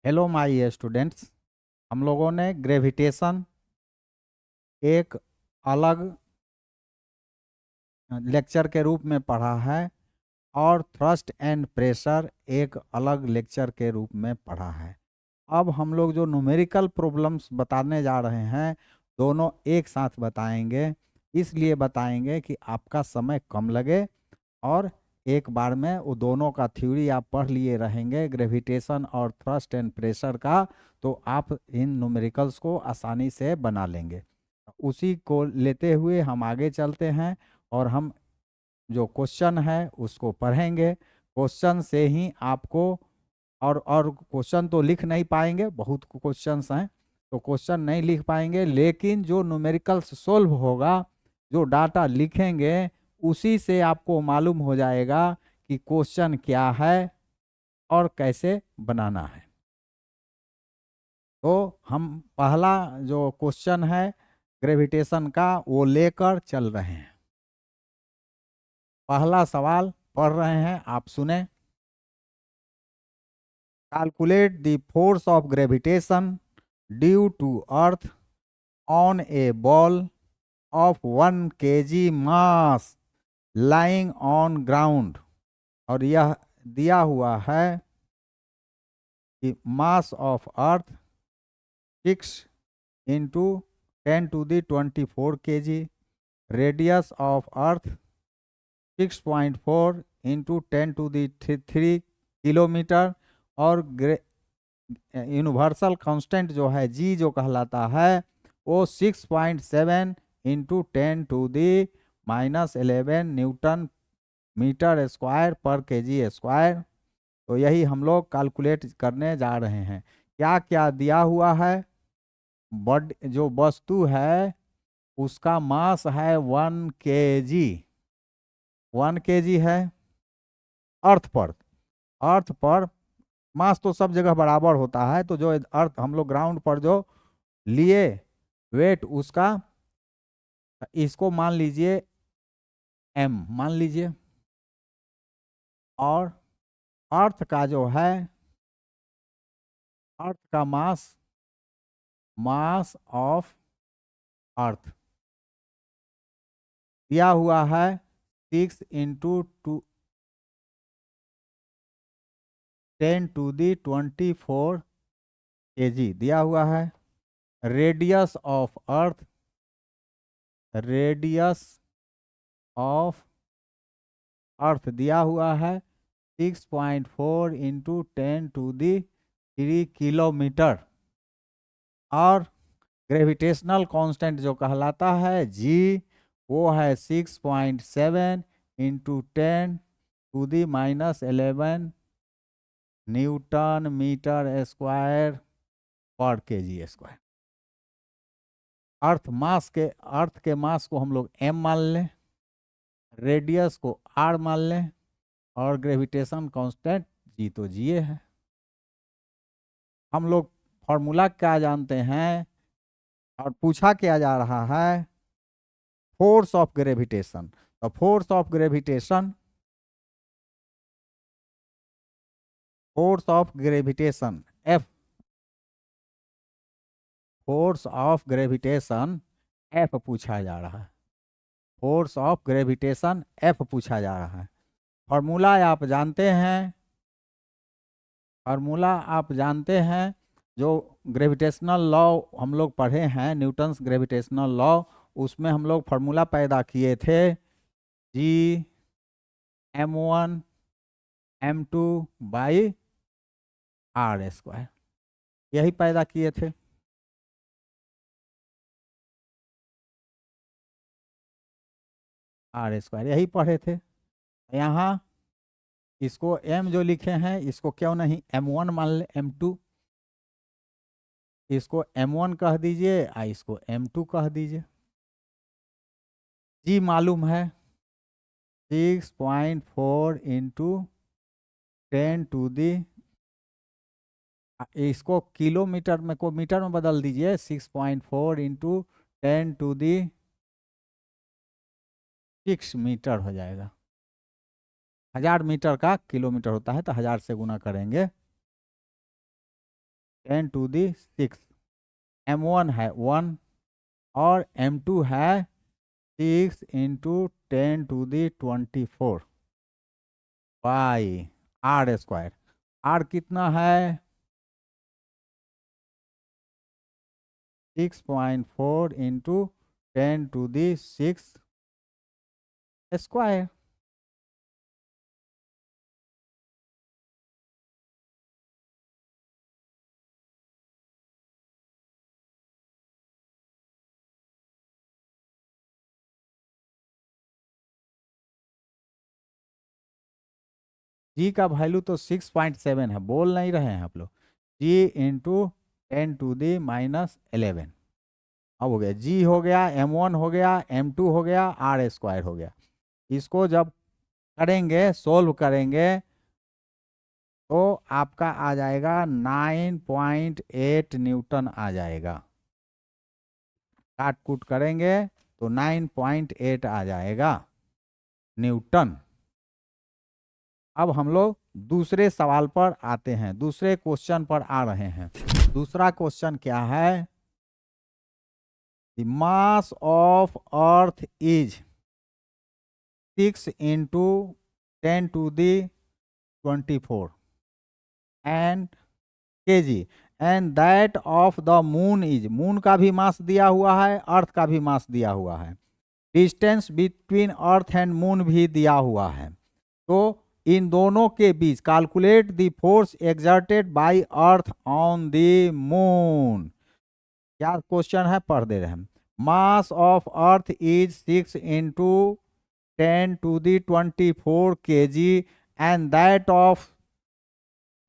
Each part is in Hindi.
Hello my students. हम लोगों ने ग्रेविटेशन एक अलग लेक्चर के रूप में पढ़ा है और थ्रस्ट एंड प्रेशर एक अलग लेक्चर के रूप में पढ़ा है। अब हम लोग जो न्यूमेरिकल प्रॉब्लम्स बताने जा रहे हैं दोनों एक साथ बताएंगे, इसलिए बताएंगे कि आपका समय कम लगे और एक बार में वो दोनों का थ्योरी आप पढ़ लिए रहेंगे, ग्रेविटेशन और थ्रस्ट एंड प्रेशर का, तो आप इन न्यूमेरिकल्स को आसानी से बना लेंगे। उसी को लेते हुए हम आगे चलते हैं और हम जो क्वेश्चन है उसको पढ़ेंगे। क्वेश्चन से ही आपको और क्वेश्चन तो लिख नहीं पाएंगे, बहुत क्वेश्चंस हैं तो क्वेश्चन नहीं लिख पाएंगे, लेकिन जो न्यूमेरिकल्स सोल्व होगा, जो डाटा लिखेंगे, उसी से आपको मालूम हो जाएगा कि क्वेश्चन क्या है और कैसे बनाना है। तो हम पहला जो क्वेश्चन है ग्रेविटेशन का वो लेकर चल रहे हैं। पहला सवाल पढ़ रहे हैं, आप सुने। Calculate the force of gravitation due to earth on a ball of 1 kg mass lying on ground. और यह दिया हुआ है कि mass of earth 6 into 10⁻24 kg, radius of earth 6.4 into 10⁻3 kilometre, और यूनिवर्सल कांस्टेंट जो है जी जो कहलाता है वो 6.7 इंटू 10⁻11 न्यूटन मीटर स्क्वायर पर केजी स्क्वायर। तो यही हम लोग कैलकुलेट करने जा रहे हैं। क्या क्या दिया हुआ है। बॉडी जो वस्तु है उसका मास है 1 kg, 1 kg है अर्थ पर मास तो सब जगह बराबर होता है, तो जो अर्थ हम लोग ग्राउंड पर जो लिए वेट उसका, इसको मान लीजिए m मान लीजिए, और अर्थ का जो है अर्थ का मास ऑफ अर्थ दिया हुआ है 6 इंटू 10⁻24 kg दिया हुआ है। रेडियस ऑफ अर्थ दिया हुआ है 6.4 इंटू 10⁻3 किलोमीटर, और ग्रेविटेशनल कांस्टेंट जो कहलाता है जी वो है 6.7 इंटू 10⁻11 न्यूटन मीटर स्क्वायर पर केजी स्क्वायर। अर्थ के मास को हम लोग m मान लें, रेडियस को r मान लें, और ग्रेविटेशन कांस्टेंट जी तो जी है। हम लोग फॉर्मूला क्या जानते हैं और पूछा क्या जा रहा है, फोर्स ऑफ ग्रेविटेशन। तो force of gravitation F, force of gravitation F पूछा जा रहा है। फोर्स ऑफ ग्रेविटेशन F पूछा जा रहा है। फॉर्मूला आप जानते हैं जो ग्रेविटेशनल लॉ हम लोग पढ़े हैं, न्यूटन्स ग्रेविटेशनल लॉ, उसमें हम लोग फार्मूला पैदा किए थे जी m1 m2 by r square, यही पैदा किए थे। r स्क्वायर यही पढ़े थे। यहाँ इसको m जो लिखे हैं इसको क्यों नहीं m1 मान ले, m2, इसको m1 कह दीजिए इसको m2 कह दीजिए। जी मालूम है 6.4 इंटू 10⁻, इसको किलोमीटर में को मीटर में बदल दीजिए, 6.4 इंटू 10⁻6 मीटर हो जाएगा। 1000 मीटर का किलोमीटर होता है तो 1000 से गुना करेंगे 10⁶। m1 है 1 और m2 है 6 × 10⁴ बाई r स्क्वायर। r कितना है 6.4 × 10⁶ स्क्वायर। जी का वैल्यू तो 6.7 है, बोल नहीं रहे हैं आप लोग। जी × 10⁻11। अब हो गया जी हो गया, m1 हो गया, m2 हो गया, r स्क्वायर हो गया। इसको जब करेंगे, सोल्व करेंगे, तो आपका आ जाएगा 9.8 न्यूटन आ जाएगा। काट कूट करेंगे तो 9.8 आ जाएगा न्यूटन। अब हम लोग दूसरे सवाल पर आते हैं, दूसरे क्वेश्चन पर आ रहे हैं। दूसरा क्वेश्चन क्या है? The mass of earth is 6 × 10⁻24 and kg and that of the moon is, moon का भी मास दिया हुआ है, अर्थ का भी मास दिया हुआ है, distance between earth and moon भी दिया हुआ है। तो इन दोनों के बीच calculate the force exerted by earth on the moon. क्या क्वेश्चन है, पढ़ दे रहे हैं। Mass of earth is 6 × 10⁻24 kg and that of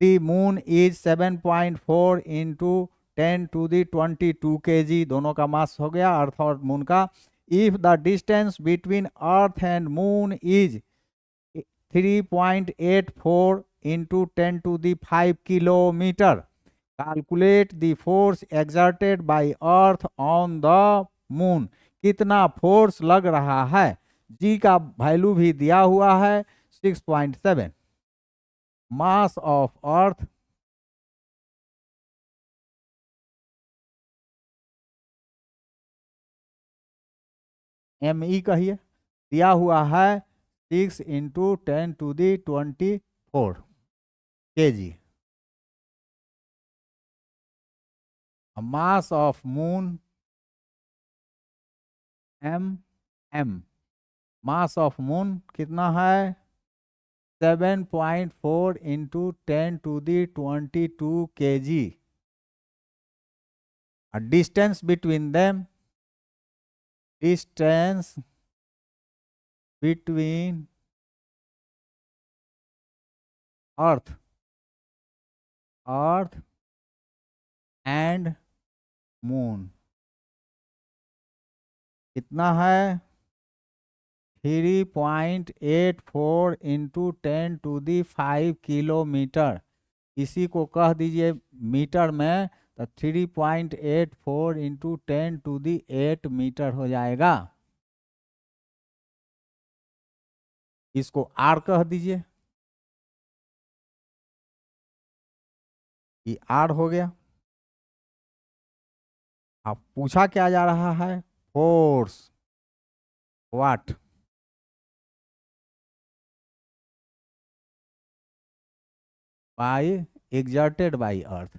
the moon is 7.4 × 10⁻22 kg। दोनों का मास हो गया, अर्थ और मून का। If the distance between earth and moon is 3.84 × 10⁵ kilometre, calculate the force exerted by earth on the moon. कितना फोर्स लग रहा है? जी का वैल्यू भी दिया हुआ है 6.7। मास ऑफ अर्थ ME कहिए, दिया हुआ है 6 × 10⁻24 kg। Mass of moon MM, mass of moon कितना है 7.4 × 10⁻22 kg। Distance between them, distance between earth and moon कितना है 3.84 × 10⁵ किलोमीटर। इसी को कह दीजिए मीटर में, तो 3.84 × 10⁸ मीटर हो जाएगा। इसको आर कह दीजिए, ये आर हो गया। अब पूछा क्या जा रहा है? Force what? By exerted by earth.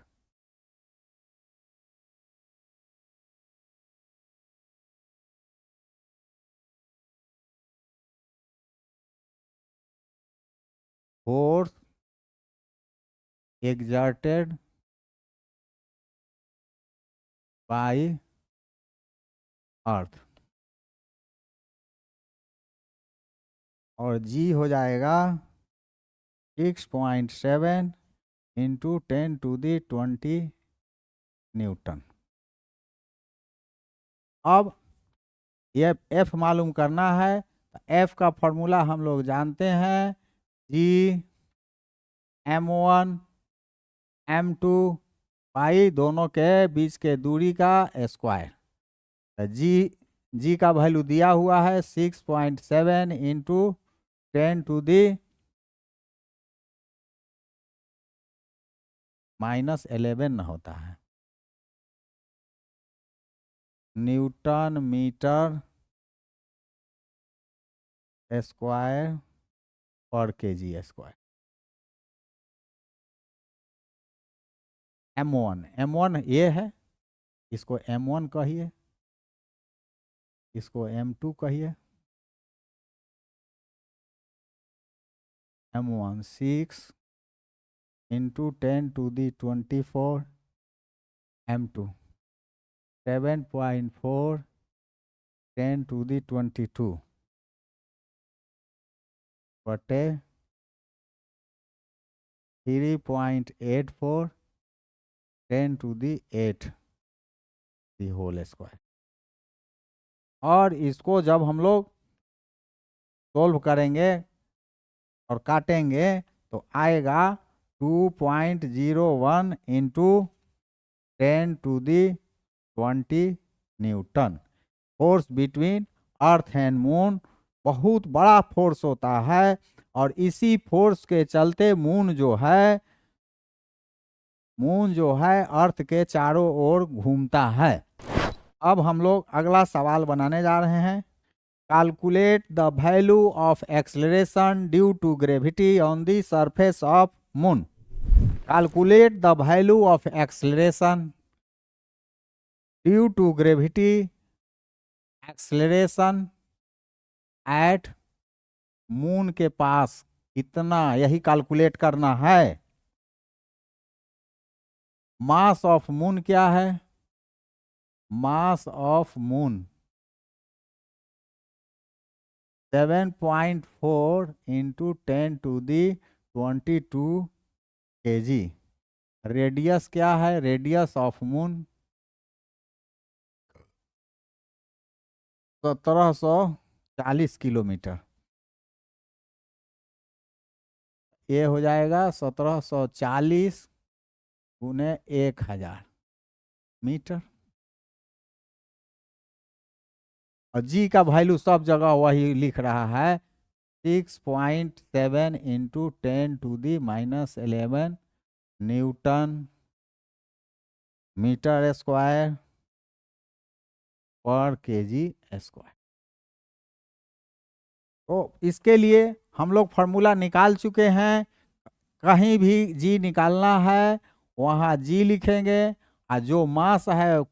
Force exerted by earth, और जी हो जाएगा 6.7 × 10⁻20 न्यूटन। अब ये एफ मालूम करना है। एफ का फॉर्मूला हम लोग जानते हैं, जी m1 m2 पाई दोनों के बीच के दूरी का स्क्वायर। तो जी का वैल्यू दिया हुआ है 6.7 × 10⁻ -11 होता है। न्यूटन मीटर स्क्वायर पर केजी स्क्वायर। M1 ये है, इसको M1 कहिए, इसको M2 कहिए। M1 6 × 10⁻24, M2 7.4 10⁻22 बटे 3.84 10⁸ दी होल स्क्वायर। और इसको जब हम लोग सोल्व करेंगे और काटेंगे तो आएगा 2.01 × 10⁻20 Newton. Force between earth and moon बहुत बड़ा फोर्स होता है, और इसी फोर्स के चलते मून जो है अर्थ के चारों ओर घूमता है। अब हम लोग अगला सवाल बनाने जा रहे हैं। Calculate the value of acceleration due to gravity on the surface of moon. Calculate the value of acceleration due to gravity acceleration at moon के पास कितना, यही कैलकुलेट करना है। मास ऑफ मून क्या है? Mass of moon 7.4 × 10⁻22 kg। Radius क्या है? Radius of moon 1740 kilometre. ये हो जाएगा 1740 × 1000 मीटर। और जी का वैल्यू सब जगह वही लिख रहा है, 6.7 × 10⁻11 न्यूटन मीटर स्क्वायर पर केजी स्क्वायर। तो इसके लिए हम लोग फार्मूला निकाल चुके हैं। कहीं भी जी निकालना है वहाँ जी लिखेंगे, और जो मास है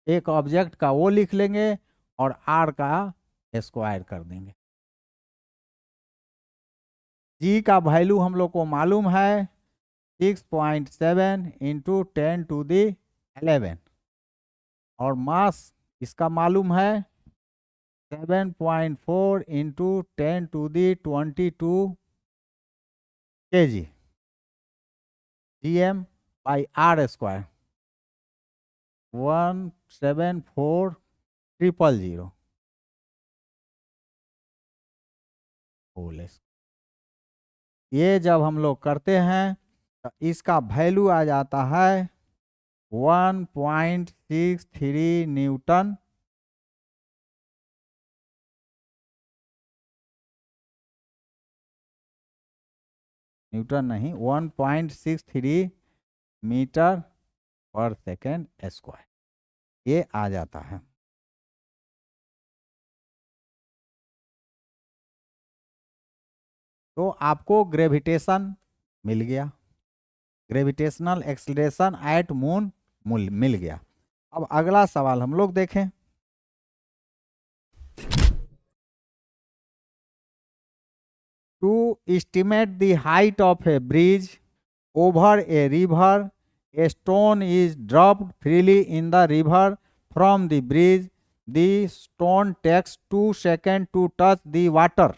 एक ऑब्जेक्ट का वो लिख लेंगे, और आर का स्क्वायर कर देंगे। जी का वैल्यू हम लोग को मालूम है 6.7 × 10⁻11, और मास इसका मालूम है 7.4 × 10⁻22 kg Gm/r²। 174,000 होल। ये जब हम लोग करते हैं तो इसका वैल्यू आ जाता है 1.63 न्यूटन नहीं, 1.63 मीटर पर सेकेंड स्क्वायर, ये आ जाता है। तो आपको ग्रेविटेशन मिल गया, ग्रेविटेशनल एक्सेलरेशन एट मून मिल गया। अब अगला सवाल हम लोग देखें। To estimate the height of a bridge over a river, a stone is dropped freely in the river from the bridge. The stone takes 2 seconds to touch the water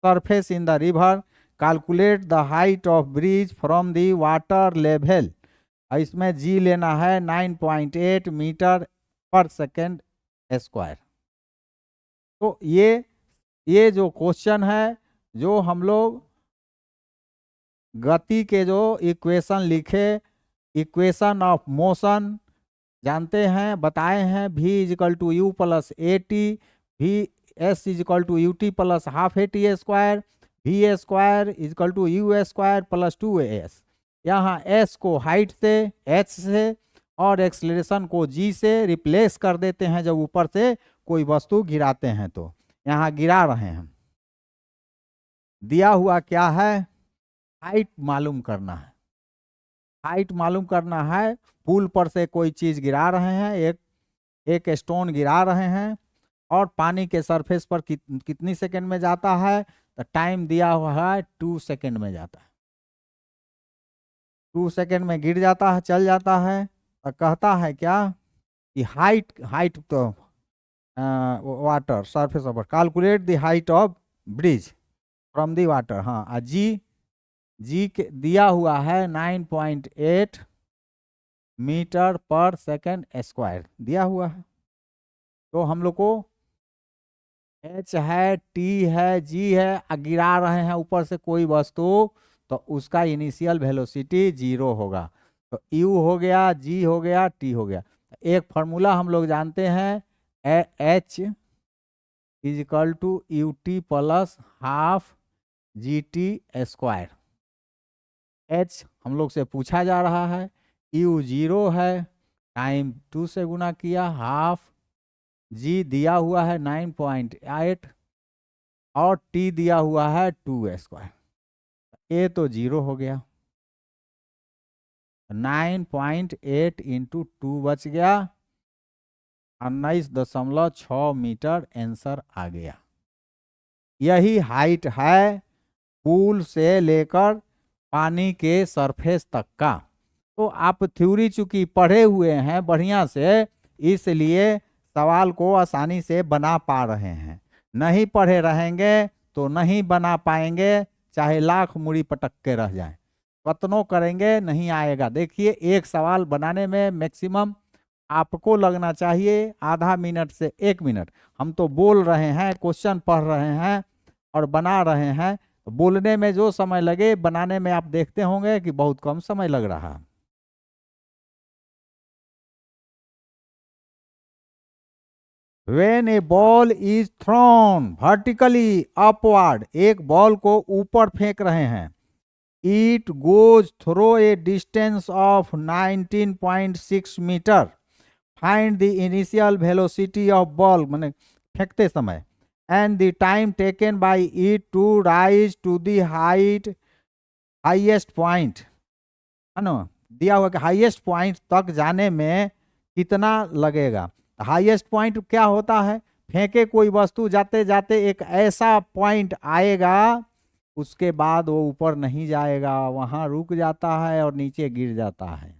surface in the river. Calculate the height of bridge from the water level. इसमें जी लेना है 9.8 मीटर पर सेकेंड स्क्वायर। तो ये जो क्वेश्चन है, जो हम लोग गति के जो इक्वेशन लिखे, इक्वेशन ऑफ मोशन जानते हैं, बताए हैं, v = u + at, vs = ut + ½ at², v² = u² + 2as। यहाँ s को हाइट से h से और एक्सलेरेशन को g से रिप्लेस कर देते हैं जब ऊपर से कोई वस्तु गिराते हैं। तो यहाँ गिरा रहे हैं, दिया हुआ क्या है, हाइट मालूम करना है। हाइट मालूम करना है, पुल पर से कोई चीज गिरा रहे हैं, एक स्टोन गिरा रहे हैं और पानी के सरफेस पर कितनी सेकंड में जाता है, तो टाइम दिया हुआ है 2 सेकंड में जाता है। 2 सेकंड में गिर जाता है, चल जाता है। तो कहता है क्या कि हाइट तो water surface of calculate the height of bridge from the water. हाँ, जी के दिया हुआ है 9.8 मीटर पर सेकंड स्क्वायर दिया हुआ है। तो हम लोग को h है, t है, g है, गिरा रहे हैं ऊपर से कोई वस्तु, तो उसका इनिशियल वेलोसिटी 0 होगा। तो u हो गया, g हो गया, t हो गया। एक फार्मूला हम लोग जानते हैं, h is equal to u t plus half g t square. h हम लोग से पूछा जा रहा है, u 0 है, टाइम 2 से गुना किया, हाफ g दिया हुआ है 9.8 और t दिया हुआ है 2 स्क्वायर। a तो 0 हो गया, 9.8 इंटू 2 बच गया 19.6 मीटर आंसर आ गया। यही हाइट है पुल से लेकर पानी के सरफेस तक का। तो आप थ्योरी चूंकि पढ़े हुए हैं बढ़िया से, इसलिए सवाल को आसानी से बना पा रहे हैं। नहीं पढ़े रहेंगे तो नहीं बना पाएंगे, चाहे लाख मुड़ी पटक के रह जाएं, कतनो करेंगे नहीं आएगा। देखिए, एक सवाल बनाने में मैक्सिमम आपको लगना चाहिए आधा मिनट से 1 मिनट। हम तो बोल रहे हैं, क्वेश्चन पढ़ रहे हैं और बना रहे हैं। बोलने में जो समय लगे, बनाने में आप देखते होंगे कि बहुत कम समय लग रहा है। When a ball is thrown vertically upward, एक बॉल को ऊपर फेंक रहे हैं, it goes through a distance of 19.6 metre. Find the initial velocity of ball, माने फेंकते समय, and the time taken by it to rise to the highest point, है ना। दिया हुआ कि हाईएस्ट पॉइंट तक जाने में कितना लगेगा। हाईएस्ट पॉइंट क्या होता है, फेंके कोई वस्तु, जाते जाते एक ऐसा पॉइंट आएगा, उसके बाद वो ऊपर नहीं जाएगा, वहां रुक जाता है और नीचे गिर जाता है।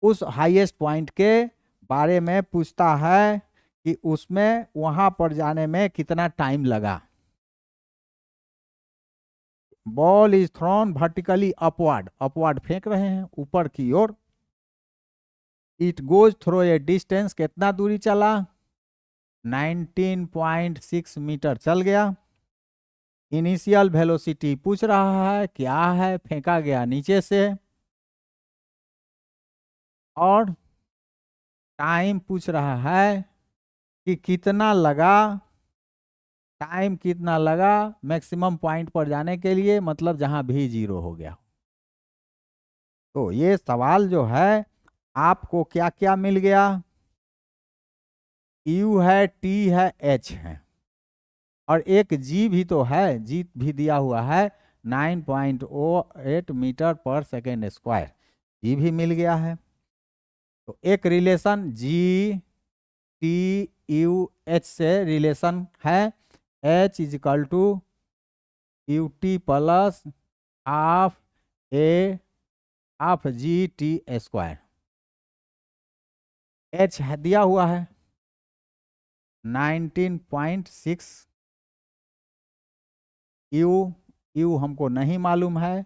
उस हाईएस्ट पॉइंट के बारे में पूछता है कि उसमें वहां पर जाने में कितना टाइम लगा। Ball is thrown vertically upward, upward फेंक रहे हैं ऊपर की ओर। It goes through a distance, कितना दूरी चला, 19.6 मीटर चल गया। इनिशियल वेलोसिटी पूछ रहा है, क्या है, फेंका गया नीचे से। और टाइम पूछ रहा है कि कितना लगा, टाइम कितना लगा मैक्सिमम पॉइंट पर जाने के लिए, मतलब जहां भी 0 हो गया। तो ये सवाल जो है, आपको क्या क्या मिल गया, U है, T है, H है और एक G भी तो है, G भी दिया हुआ है 9.08 मीटर पर सेकेंड स्क्वायर, G भी मिल गया है। तो एक relation G T U H से रिलेशन है, H is equal to u t plus half a half g t square. H दिया हुआ है 19.6, U हमको नहीं मालूम है,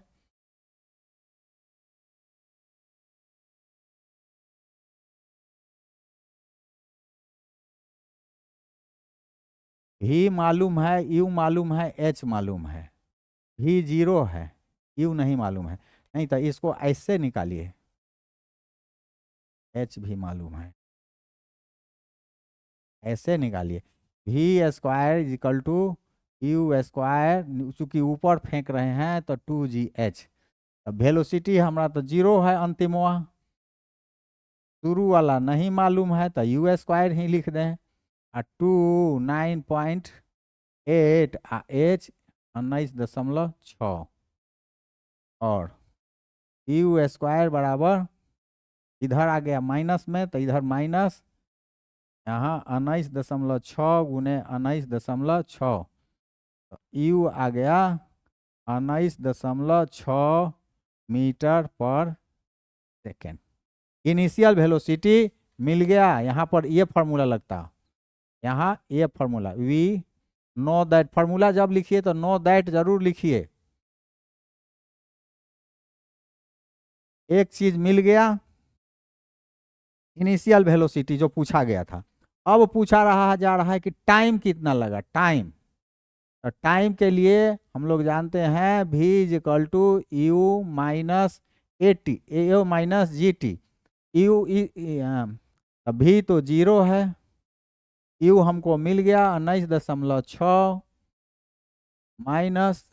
V मालूम है, U मालूम है, H मालूम है। V 0 है, U नहीं मालूम है। नहीं तो इसको ऐसे निकालिए, H भी मालूम है, ऐसे निकालिए। V square is equal to U square, चूंकि ऊपर फेंक रहे हैं तो 2GH, वेलोसिटी हमारा तो 0 है अंतिमवा, शुरू वाला नहीं मालूम है तो यू स्क्वायर ही लिख दें। 9.8 एच 19.6 और यू स्क्वायर बराबर इधर आ गया माइनस में तो इधर माइनस, यहाँ 19.6 गुने 19.6 तो यू आ गया 19.6 मीटर पर सेकेंड। इनिशियल वेलोसिटी मिल गया। यहाँ पर ये फार्मूला लगता, यहाँ ये formula we know that, formula जब लिखिए तो नो दैट जरूर लिखिए। एक चीज मिल गया, इनिशियल वेलोसिटी जो पूछा गया था। अब पूछा रहा जा रहा है कि टाइम कितना लगा, टाइम। तो टाइम के लिए हम लोग जानते हैं v is equal to u minus a t a minus g t. U v तो 0 है, यू हमको मिल गया 19.6 माइनस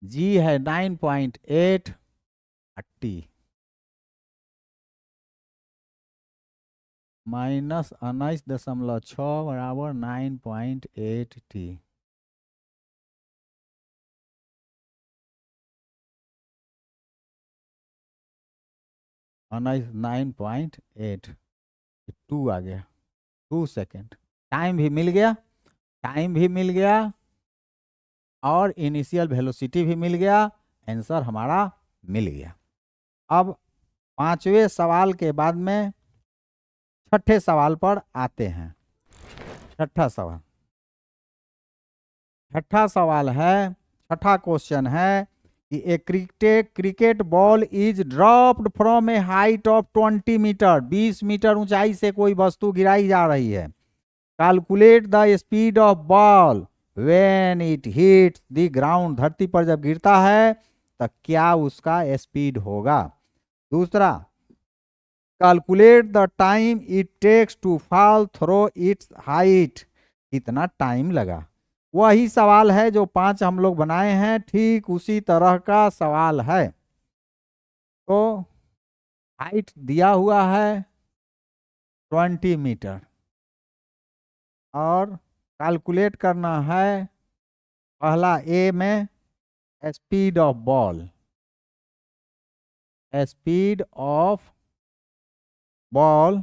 जी है 9.8 टी माइनस 19.6 बराबर 9.8 टी। अनाइस 9.8 2 आ गया, 2 सेकेंड। टाइम भी मिल गया, टाइम भी मिल गया और इनिशियल वेलोसिटी भी मिल गया। आंसर हमारा मिल गया। अब पांचवें सवाल के बाद में छठे सवाल पर आते हैं। छठा सवाल, छठा सवाल है, छठा क्वेश्चन है कि a cricket ball is dropped from a height of 20 metre, 20 metre ऊंचाई से कोई वस्तु गिराई जा रही है। Calculate the speed of ball when it hits the ground, धरती पर जब गिरता है तो क्या उसका स्पीड होगा। दूसरा, calculate the time it takes to fall through its height, कितना टाइम लगा। वही सवाल है जो 5 हम लोग बनाए हैं, ठीक उसी तरह का सवाल है। तो हाइट दिया हुआ है 20 मीटर और कैलकुलेट करना है पहला ए में speed of ball, speed of ball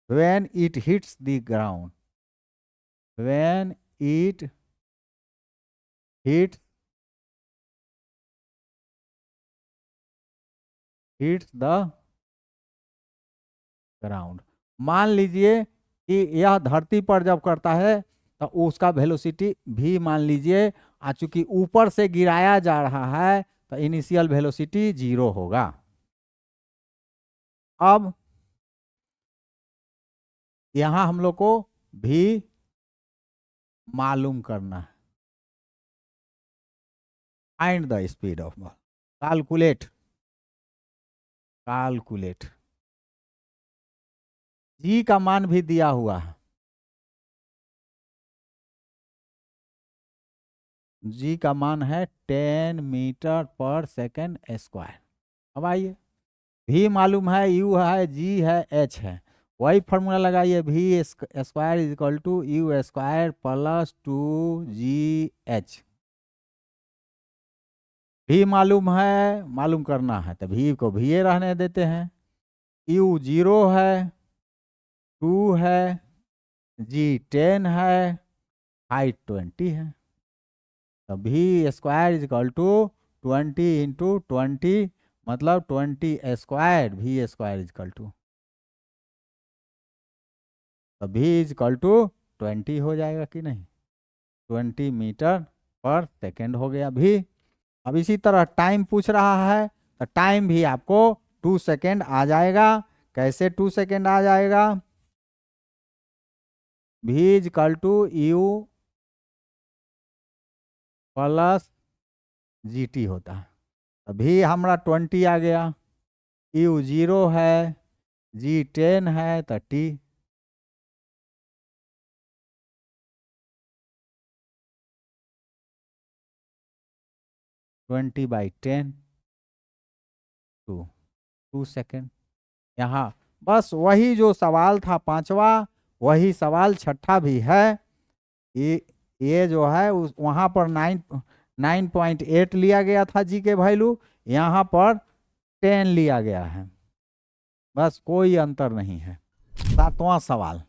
when it hits the ground, when it hits the ground. मान लीजिए कि यह धरती पर जब करता है तो उसका वेलोसिटी भी मान लीजिए, चूंकि ऊपर से गिराया जा रहा है तो इनिशियल वेलोसिटी 0 होगा। अब यहां हम लोग को भी मालूम करना है, find the speed of ball, calculate, calculate. G का मान भी दिया हुआ है, जी का मान है 10 मीटर पर सेकेंड स्क्वायर। अब आइए, भी मालूम है, यू है, जी है, एच है, वही फॉर्मूला लगाइए, v square is equal to u square plus 2GH। भी मालूम है, मालूम करना है तो भी को भी रहने देते हैं। यू 0 है, 2 है, जी 10 है, हाइट 20 है, तो v square is equal to 20 into 20 मतलब 20 स्क्वायर, भी स्क्वायर इज इक्वल टू, तो भी इज इक्वल टू 20 हो जाएगा कि नहीं, 20 मीटर पर सेकेंड हो गया भी। अब इसी तरह टाइम पूछ रहा है तो टाइम भी आपको 2 सेकेंड आ जाएगा। कैसे 2 सेकेंड आ जाएगा, v is equal to u plus GT होता है, अभी हमारा 20 आ गया, यू 0 है, जी 10 है तो टी 20/10 2 सेकेंड। यहाँ बस वही जो सवाल था पांचवा, वही सवाल छठा भी है। ये जो है उस वहाँ पर 9.8 लिया गया था जी के वैल्यू, यहाँ पर 10 लिया गया है, बस कोई अंतर नहीं है। सातवां सवाल,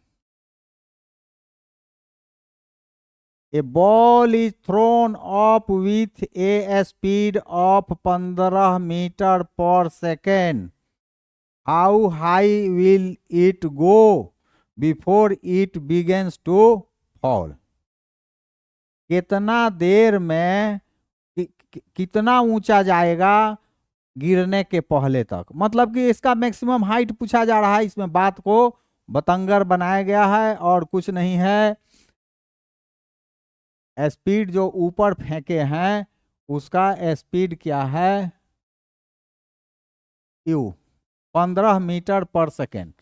a ball is thrown up with a speed of 15 metre पर second, how high will it go before it begins to fall. कितना देर में कितना ऊंचा जाएगा गिरने के पहले तक, मतलब कि इसका मैक्सिमम हाइट पूछा जा रहा है। इसमें बात को बतंगर बनाया गया है और कुछ नहीं है। स्पीड जो ऊपर फेंके हैं उसका स्पीड क्या है, यू 15 मीटर पर सेकेंड।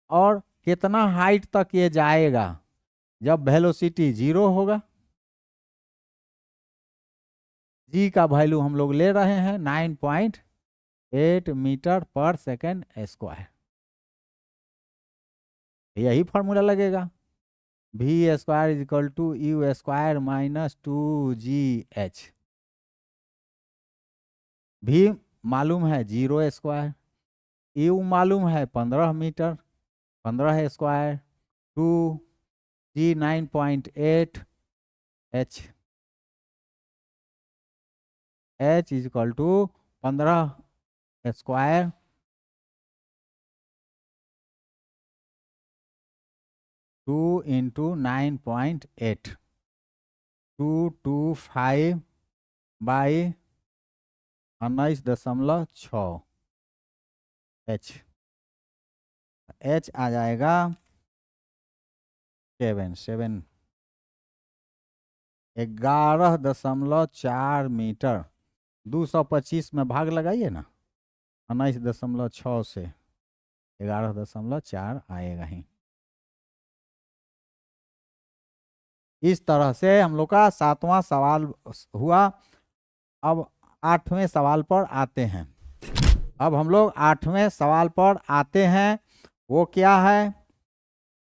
और कितना हाइट तक ये जाएगा जब वेलोसिटी 0 होगा। जी का वैल्यू हम लोग ले रहे हैं 9.8 मीटर पर सेकेंड स्क्वायर। यही फॉर्मूला लगेगा, v square is equal to u square minus 2GH। भी मालूम है 0 स्क्वायर, यू मालूम है 15 metre, 15 square 2G 9.8 H is equal to 15 square 2 into 9.8 225 by 19.6 H आ जाएगा 11.4 मीटर। 225 में भाग लगाइए ना, 19.6 से 11.4 आएगा ही। इस तरह से हम लोग का सातवां सवाल हुआ। अब आठवें सवाल पर आते हैं। अब हम लोग आठवें सवाल पर आते हैं। वो क्या है,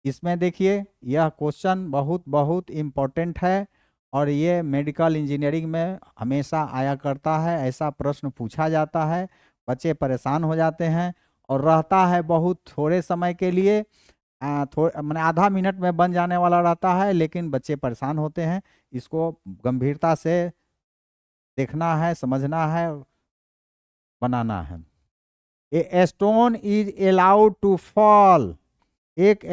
इसमें देखिए यह क्वेश्चन बहुत बहुत इम्पोर्टेंट है और ये मेडिकल इंजीनियरिंग में हमेशा आया करता है। ऐसा प्रश्न पूछा जाता है, बच्चे परेशान हो जाते हैं और रहता है बहुत थोड़े समय के लिए, मैंने आधा मिनट में बन जाने वाला रहता है, लेकिन बच्चे परेशान होते हैं। इसको गंभीरता से देखना है, समझना है, बनाना है। A stone is allowed to fall, एक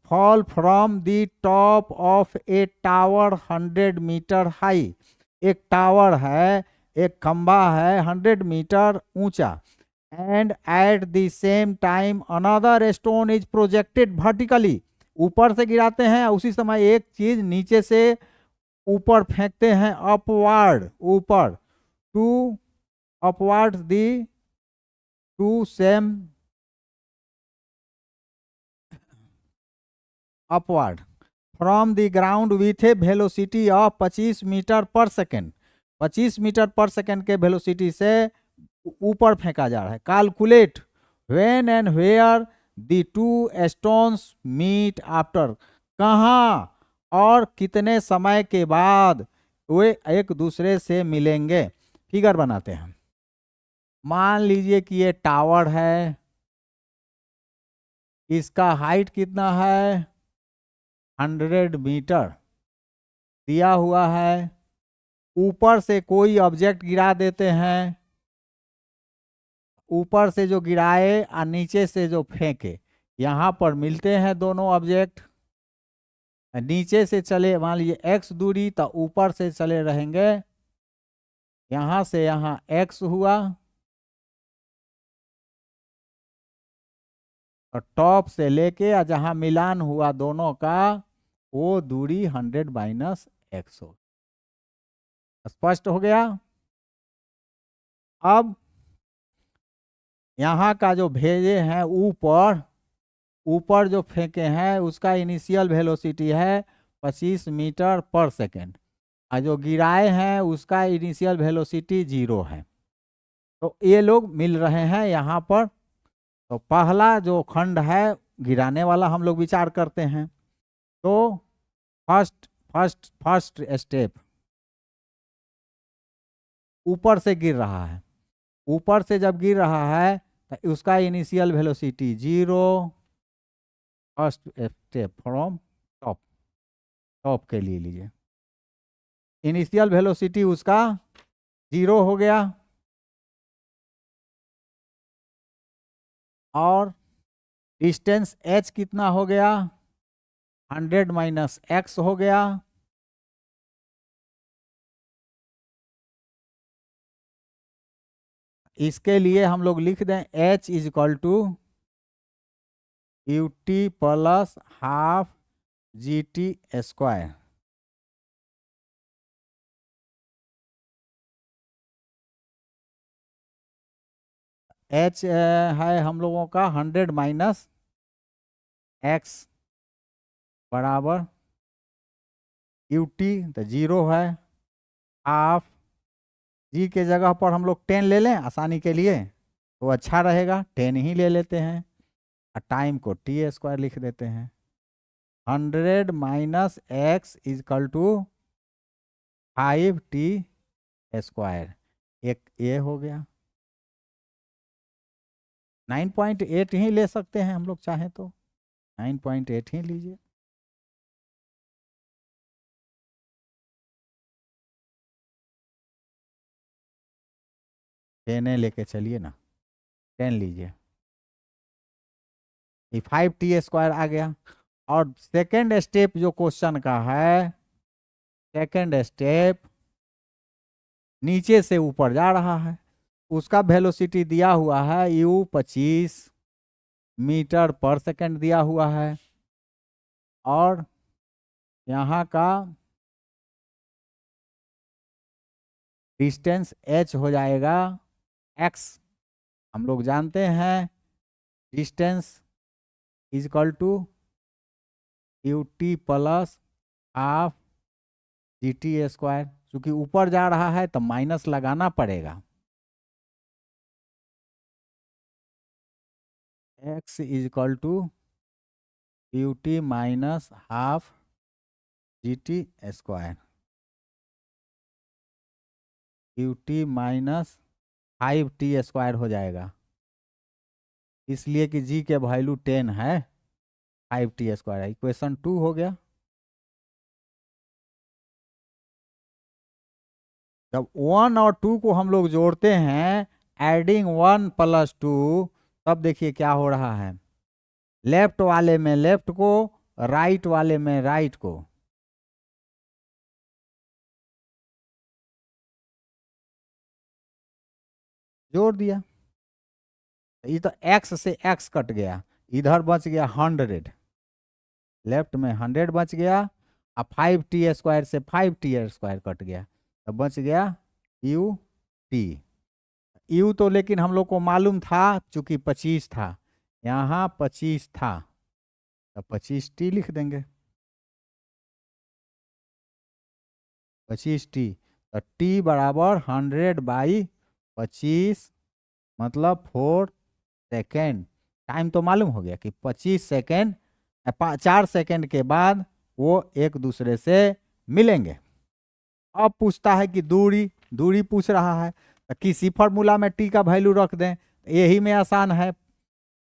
fall from the top of a tower 100 metre high. एक टावर है, एक खंबा है 100 मीटर ऊंचा, and at the same time another stone is projected vertically. ऊपर से गिराते हैं, उसी समय एक चीज नीचे से ऊपर फेंकते हैं, अपवार्ड, ऊपर to upward the two same upward from the ground with a velocity of 25 metre पर सेकेंड। 25 मीटर पर सेकेंड के वेलोसिटी से ऊपर फेंका जा रहा है। Calculate when and where the two stones meet after, कहाँ और कितने समय के बाद वे एक दूसरे से मिलेंगे। फिगर बनाते हैं। मान लीजिए कि ये टावर है, इसका हाइट कितना है 100 मीटर दिया हुआ है। ऊपर से कोई ऑब्जेक्ट गिरा देते हैं, ऊपर से जो गिराए और नीचे से जो फेंके, यहाँ पर मिलते हैं दोनों ऑब्जेक्ट। नीचे से चले मान लीजिए x दूरी, तो ऊपर से चले रहेंगे, यहाँ से यहाँ x हुआ और टॉप से लेके और जहाँ मिलान हुआ दोनों का वो दूरी 100 माइनस x हो। स्पष्ट हो गया। अब यहाँ का जो भेजे हैं ऊपर, ऊपर जो फेंके हैं उसका इनिशियल वेलोसिटी है 25 मीटर पर सेकेंड, और जो गिराए हैं उसका इनिशियल वेलोसिटी 0 है। तो ये लोग मिल रहे हैं यहाँ पर। तो पहला जो खंड है गिराने वाला हम लोग विचार करते हैं। तो फर्स्ट स्टेप ऊपर से गिर रहा है। ऊपर से जब गिर रहा है तो उसका initial velocity 0। First step from top, top के लिए लीजिए, इनिशियल वेलोसिटी उसका 0 हो गया। और डिस्टेंस h कितना हो गया, 100 माइनस x हो गया। इसके लिए हम लोग लिख दें h is equal to u t plus half g t square. h है हम लोगों का 100 माइनस x बराबर यू टी, तो 0 है। हाफ जी के जगह पर हम लोग 10 ले लें आसानी के लिए, तो अच्छा रहेगा, 10 ही ले लेते हैं। और टाइम को टी स्क्वायर लिख देते हैं। 100 minus x is equal to 5t square, एक ये हो गया। 9.8 ही ले सकते हैं हम लोग चाहें तो, 9.8 ही लीजिए। टेन लेके चलिए ना, 10 लीजिए, ये 5t स्क्वायर आ गया। और सेकेंड स्टेप जो क्वेश्चन का है, सेकेंड स्टेप नीचे से ऊपर जा रहा है, उसका वेलोसिटी दिया हुआ है u 25 मीटर पर सेकेंड दिया हुआ है। और यहाँ का डिस्टेंस h हो जाएगा x। हम लोग जानते हैं distance is equal to u t plus half g t square. चूंकि ऊपर जा रहा है तो माइनस लगाना पड़ेगा। x is equal to u t minus half g t square, u t minus 5t square हो जाएगा, इसलिए कि g के वैल्यू 10 है, 5t स्क्वायर है। इक्वेशन 2 हो गया। जब 1 और 2 को हम लोग जोड़ते हैं, एडिंग 1 प्लस 2, तब देखिए क्या हो रहा है, लेफ्ट वाले में लेफ्ट को, राइट वाले में राइट को। जोड़ दिया, ये तो x से x कट गया, इधर बच गया 100, लेफ्ट में 100 बच गया। अब 5t स्क्वायर से 5t स्क्वायर कट गया, तो बच गया u t। u तो लेकिन हम लोग को मालूम था, चूंकि 25 था, यहाँ 25 था, तो 25t लिख देंगे, 25t। तो t बराबर 100/25, मतलब 4 सेकेंड। टाइम तो मालूम हो गया कि 25 सेकेंड, 4 सेकेंड के बाद वो एक दूसरे से मिलेंगे। अब पूछता है कि दूरी, दूरी पूछ रहा है, तो किसी फॉर्मूला में टी का वैल्यू रख दें, यही में आसान है।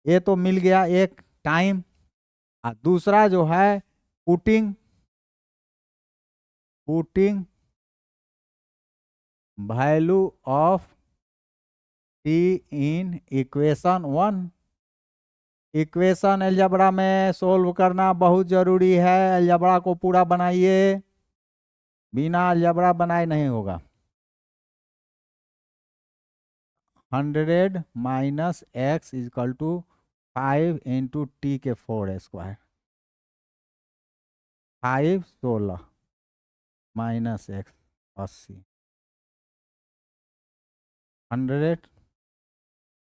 ये तो मिल गया एक टाइम, और दूसरा जो है putting value of T in equation 1। Equation algebra में सोल्व करना बहुत जरूरी है। अलजेब्रा को पूरा बनाइए, बिना अलजेब्रा बनाए नहीं होगा। 100 minus x is equal to 5 into t के 4 स्क्वायर, 5 16 माइनस एक्स 80, 100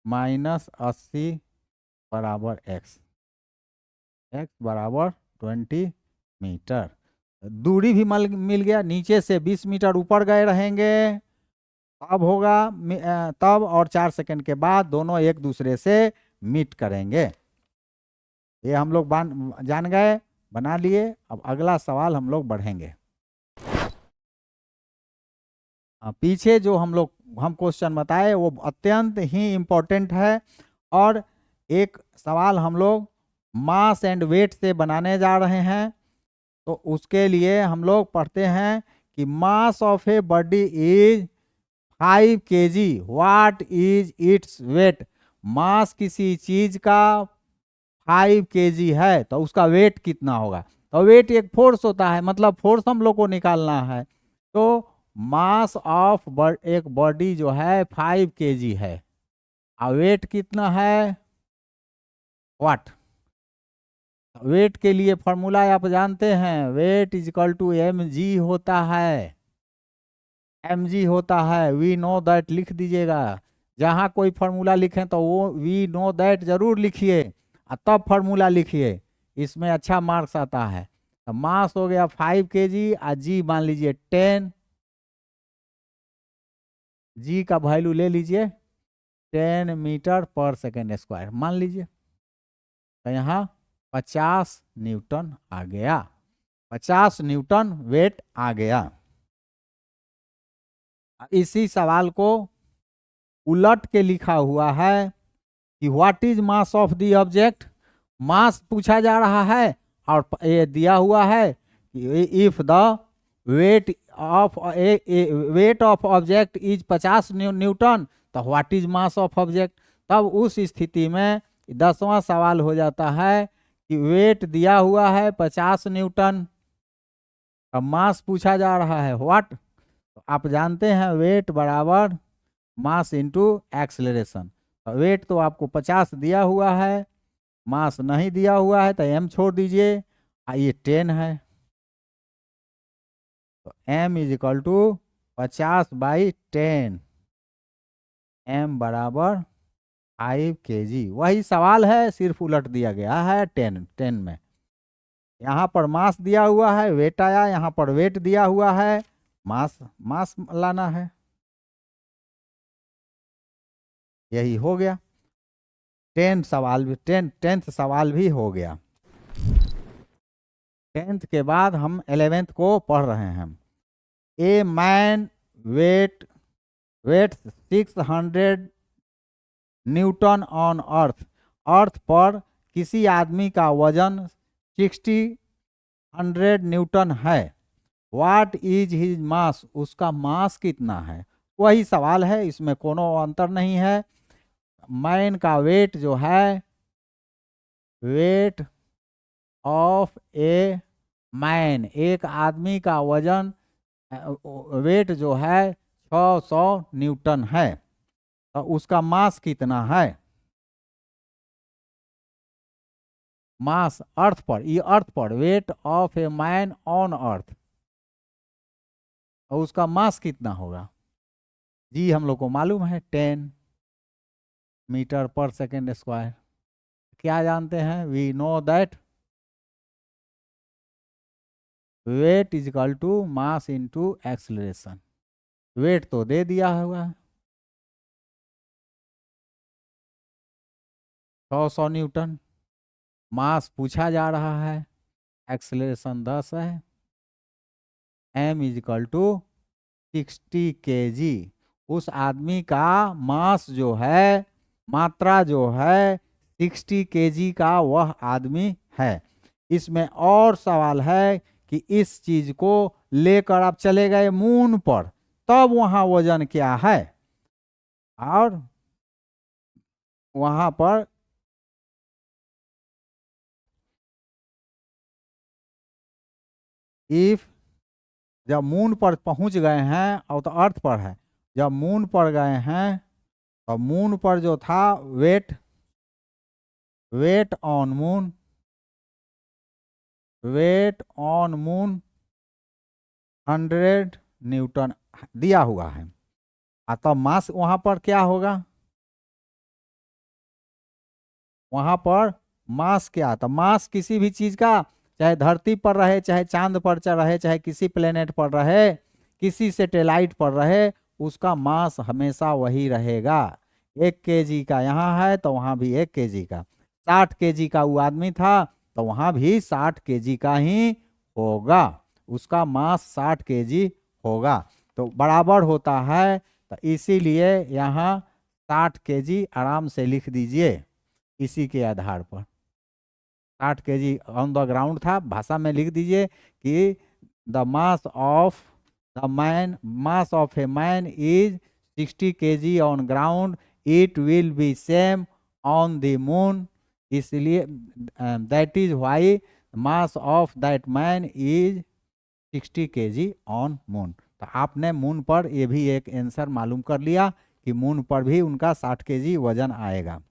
माइनस 80 बराबर एक्स, एक्स बराबर 20 मीटर। दूरी भी मिल गया, नीचे से 20 मीटर ऊपर गए रहेंगे तब होगा तब, और 4 सेकंड के बाद दोनों एक दूसरे से मीट करेंगे। ये हम लोग जान गए, बना लिए। अब अगला सवाल हम लोग बढ़ेंगे। पीछे जो हम क्वेश्चन बताए वो अत्यंत ही इम्पोर्टेंट है, और एक सवाल हम लोग मास एंड वेट से बनाने जा रहे हैं। तो उसके लिए हम लोग पढ़ते हैं कि mass of a body is 5 kg, what is its weight. Mass किसी चीज का 5 kg है तो उसका वेट कितना होगा। तो वेट एक फोर्स होता है, मतलब फोर्स हम लोग को निकालना है। तो मास ऑफ एक बॉडी जो है 5 kg है, और वेट कितना है, व्हाट। वेट के लिए फॉर्मूला आप जानते हैं, weight is equal to mg होता है, mg होता है। वी नो दैट लिख दीजिएगा, जहाँ कोई फॉर्मूला लिखें तो वो वी नो दैट जरूर लिखिए, और तब फॉर्मूला लिखिए, इसमें अच्छा मार्क्स आता है। तो मास हो गया 5 kg, और जी मान लीजिए 10, जी का वैल्यू ले लीजिए 10 मीटर पर सेकेंड स्क्वायर मान लीजिए। तो यहाँ 50 न्यूटन आ गया, 50 न्यूटन वेट आ गया। इसी सवाल को उलट के लिखा हुआ है कि what is mass of the object. Mass पूछा जा रहा है, और ये दिया हुआ है कि if the weight of object is 50 newton, तो what is mass of object. तब उस स्थिति में 10वां सवाल हो जाता है कि वेट दिया हुआ है 50 न्यूटन, अब मास पूछा जा रहा है व्हाट। तो आप जानते हैं वेट बराबर मास इंटू एक्सेलरेशन। वेट तो आपको 50 दिया हुआ है, मास नहीं दिया हुआ है तो m छोड़ दीजिए, ये 10 है। तो m is equal to 50/10, m बराबर 5 kg। वही सवाल है, सिर्फ उलट दिया गया है 10 में। यहाँ पर मास दिया हुआ है, वेट आया, यहाँ पर वेट दिया हुआ है, मास मास लाना है। यही हो गया 10th सवाल भी हो गया। 10th के बाद हम 11th को पढ़ रहे हैं। A man weight 600 newton on earth. Earth पर किसी आदमी का वजन 600 न्यूटन है। व्हाट इज हिज मास, उसका मास कितना है। वही सवाल है, इसमें कोनो अंतर नहीं है। मैन का वेट जो है, वेट ऑफ ए मैन, एक आदमी का वजन, वेट जो है 600 न्यूटन है, तो उसका मास कितना है। मास अर्थ पर, ये अर्थ पर, weight of a man on earth, और उसका मास कितना होगा। जी हम लोग को मालूम है 10 मीटर पर सेकेंड स्क्वायर। क्या जानते हैं, we know that weight is equal to mass into acceleration. Weight तो दे दिया हुआ है 600 न्यूटन, मास पूछा जा रहा है, एक्सेलरेशन 10 है, m is equal to 60 kg। उस आदमी का मास जो है, मात्रा जो है 60 kg का वह आदमी है। इसमें और सवाल है कि इस चीज को लेकर आप चले गए मून पर, तब वहां वजन क्या है, और वहां पर इफ जब मून पर पहुंच गए हैं, और तो अर्थ पर है, जब मून पर गए हैं तो मून पर जो था weight, weight on moon, weight on moon 100 newton दिया हुआ है। तो मास वहां पर क्या होगा, वहां पर मास क्या, तो मास किसी भी चीज का चाहे धरती पर रहे, चाहे चांद पर रहे, चाहे किसी प्लेनेट पर रहे, किसी सैटेलाइट पर रहे, उसका मास हमेशा वही रहेगा। 1 kg का यहाँ है तो वहाँ भी 1 kg का। 60 kg का वो आदमी था तो वहाँ भी 60 kg का ही होगा, उसका मास 60 kg होगा, तो बराबर होता है। तो इसीलिए यहाँ 60 kg आराम से लिख दीजिए। इसी के आधार पर 60 kg ऑन द ग्राउंड था, भाषा में लिख दीजिए कि the mass of a man is 60 kg on ground, it will be same on the moon, इसलिए that is why mass of that man is 60 kg on moon. तो आपने मून पर ये भी एक आंसर मालूम कर लिया कि मून पर भी उनका 60 kg वजन आएगा।